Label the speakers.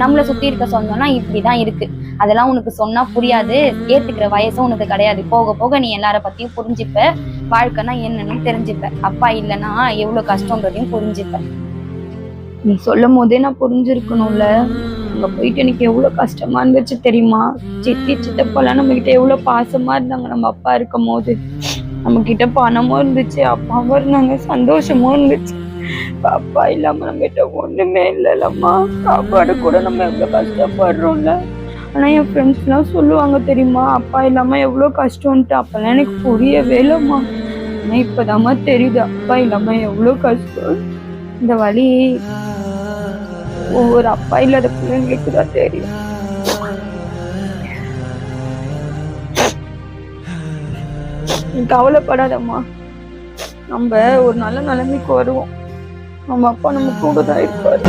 Speaker 1: நம்மளை சுத்தி இருக்க சொந்தம்னா இப்படிதான் இருக்கு. அதெல்லாம் உனக்கு சொன்னா புரியாது, ஏத்துக்கிற வயசும் உனக்கு கிடையாது. போக போக நீ எல்லார பத்தியும் புரிஞ்சுப்ப, வாழ்க்கைனா என்னன்னு தெரிஞ்சுப்ப, அப்பா இல்லைன்னா எவ்வளவு கஷ்டங்கிறதையும் புரிஞ்சுப்ப.
Speaker 2: நீ சொல்லும் போதே நான் புரிஞ்சிருக்கணும்ல. அங்க போயிட்டு எனக்கு எவ்வளவு கஷ்டமா இருந்துச்சு தெரியுமா? சித்தி சித்தப்பாலாம் நம்ம கிட்ட எவ்வளவு பாசமா இருந்தாங்க. நம்ம அப்பா இருக்கும் போது நம்ம கிட்ட பணமும் இருந்துச்சு, அப்பாவும் இருந்தாங்க, சந்தோஷமும் இருந்துச்சு. அப்பா இல்லாம நம்ம கிட்ட ஒண்ணுமே இல்லைல்லம்மா. சாப்பாடு கூட நம்ம எவ்வளவு கஷ்டப்படுறோம்ல. ஆனா என் ஃப்ரெண்ட்ஸ் எல்லாம் சொல்லுவாங்க தெரியுமா, அப்பா இல்லாம எவ்வளவு கஷ்டம்ட்டு. அப்பெல்லாம் எனக்கு புரியவே இல்லைம்மா. ஆனா இப்பதாம்மா தெரியுது அப்பா இல்லாம எவ்வளவு கஷ்டம். இந்த வலி ஒவ்வொரு அப்பா இல்லாத பிள்ளைங்களுக்கு தான் தெரியும். கவலைப்படாதம்மா, நம்ம ஒரு நல்ல நிலைமைக்கு வருவோம். நம்ம அப்பா நம்ம கூட தான் இருப்பாரு.